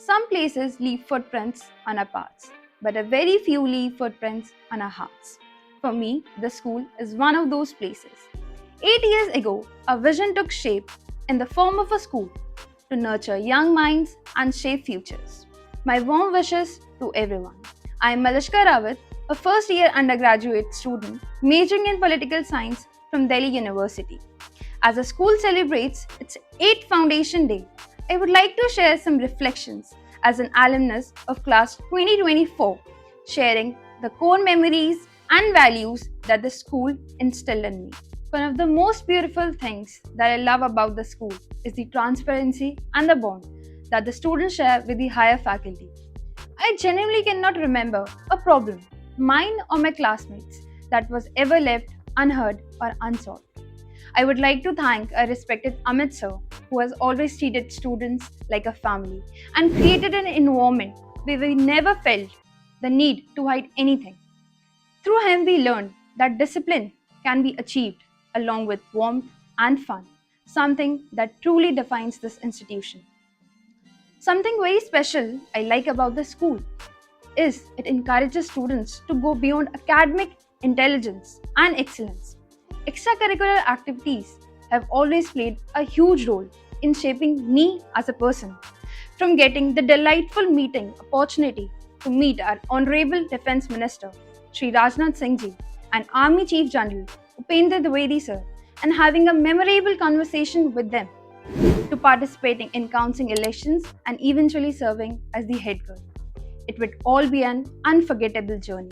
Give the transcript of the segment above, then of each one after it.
Some places leave footprints on our paths, but a very few leave footprints on our hearts. For me, the school is one of those places. 8 years ago, a vision took shape in the form of a school to nurture young minds and shape futures. My warm wishes to everyone. I am Malishka Rawat, a first year undergraduate student majoring in political science from Delhi University. As the school celebrates its 8th Foundation Day, I would like to share some reflections as an alumnus of class 2024, sharing the core memories and values that the school instilled in me. One of the most beautiful things that I love about the school is the transparency and the bond that the students share with the higher faculty. I genuinely cannot remember a problem, mine or my classmates, that was ever left unheard or unsolved. I would like to thank our respected Amit sir, who has always treated students like a family and created an environment where we never felt the need to hide anything. Through him, we learned that discipline can be achieved along with warmth and fun, something that truly defines this institution. Something very special I like about the school is it encourages students to go beyond academic intelligence and excellence. Extracurricular activities have always played a huge role in shaping me as a person. From getting the delightful meeting opportunity to meet our Honorable Defence Minister, Sri Rajnath Singh Ji, and Army Chief General Upendra Dwivedi sir, and having a memorable conversation with them, to participating in council elections and eventually serving as the head girl. It would all be an unforgettable journey.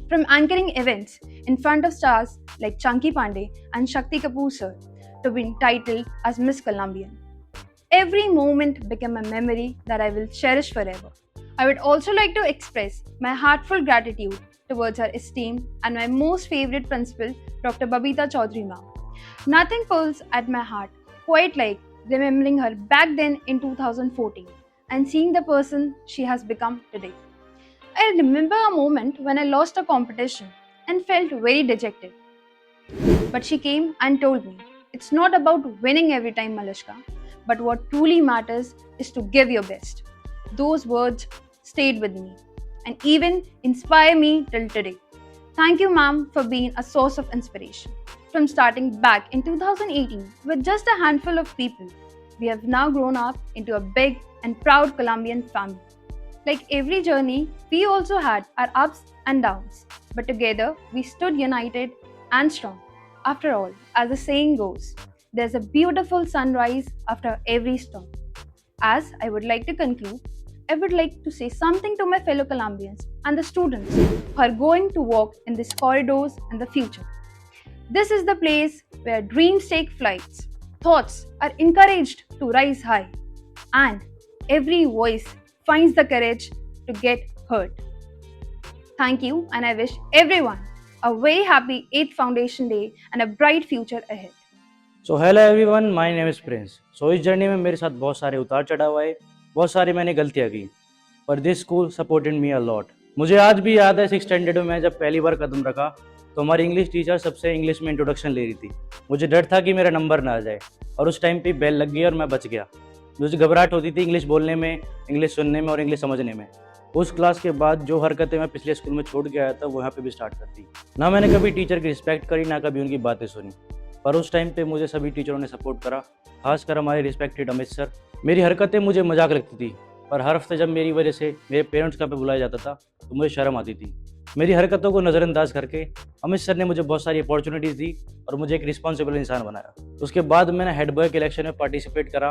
From anchoring events in front of stars like Chunky Pandey and Shakti Kapoor sir to being titled as Miss Colombian. Every moment became a memory that I will cherish forever. I would also like to express my heartfelt gratitude towards our esteemed and my most favorite principal, Dr. Babita Chaudhary ma'am. Nothing pulls at my heart quite like remembering her back then in 2014 and seeing the person she has become today. I remember a moment when I lost a competition and felt very dejected. But she came and told me, it's not about winning every time, Malishka, but what truly matters is to give your best. Those words stayed with me and even inspire me till today. Thank you, ma'am, for being a source of inspiration. From starting back in 2018 with just a handful of people, we have now grown up into a big and proud Colombian family. Like every journey, we also had our ups and downs, but together we stood united and strong. After all, as the saying goes, there's a beautiful sunrise after every storm. As I would like to conclude, I would like to say something to my fellow Colombians and the students who are going to walk in these corridors in the future. This is the place where dreams take flights, thoughts are encouraged to rise high, and every voice finds the courage to get heard. Thank you, and I wish everyone a very happy 8th Foundation Day and a bright future ahead. So hello everyone, my name is Prince. So इस journey में मेरे साथ बहुत सारे उतार चढ़ाव आए, बहुत सारी मैंने गलतियाँ की, पर this school supported me a lot. मुझे आज भी याद है 6th स्टैंडर्ड में जब पहली बार कदम रखा तो हमारी इंग्लिश टीचर सबसे इंग्लिश में इंट्रोडक्शन ले रही थी। मुझे डर था कि मेरा नंबर ना आ जाए और उस टाइम पे बेल लग गई और मैं बच गया। मुझे घबराहट होती थी इंग्लिश बोलने में, इंग्लिश सुनने में और इंग्लिश समझने में। उस क्लास के बाद जो हरकतें मैं पिछले स्कूल में छोड़ के आया था वो यहाँ पे भी स्टार्ट करती। ना मैंने कभी टीचर की रिस्पेक्ट करी, ना कभी उनकी बातें सुनी, पर उस टाइम पे मुझे सभी टीचरों ने सपोर्ट करा, खासकर हमारे रिस्पेक्टेड अमित सर। मेरी हरकतें मुझे मजाक लगती थी, पर हर हफ्ते जब मेरी वजह से मेरे पेरेंट्स का पे बुलाया जाता था तो मुझे शर्म आती थी। मेरी हरकतों को नज़रअंदाज करके अमित सर ने मुझे बहुत सारी अपॉर्चुनिटीज़ दी और मुझे एक रिस्पॉन्सिबल इंसान बनाया। उसके बाद मैंने हेड बॉय के इलेक्शन में पार्टिसिपेट करा।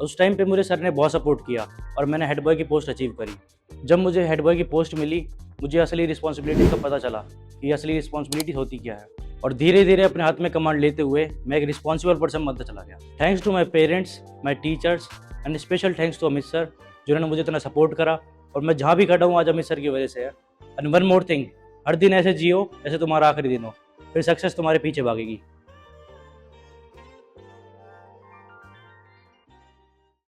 उस टाइम पे मुझे सर ने बहुत सपोर्ट किया और मैंने हेड बॉय की पोस्ट अचीव करी। जब मुझे हेड बॉय की पोस्ट मिली, मुझे असली रिस्पॉन्सिबिलिटी का पता चला कि असली रिस्पॉन्सिबिलिटी होती क्या है, और धीरे धीरे अपने हाथ में कमांड लेते हुए मैं एक रिस्पॉन्सिबल पर्सन बनता चला गया। Thanks to my parents, my teachers and special thanks to Amit sir, जिन्होंने मुझे इतना सपोर्ट करा और मैं जहाँ भी खड़ा हूँ आज अमित सर की वजह से है। एंड वन मोर थिंग, हर दिन ऐसे जियो जैसे तुम्हारा आखिरी दिन हो, फिर सक्सेस तुम्हारे पीछे भागेगी।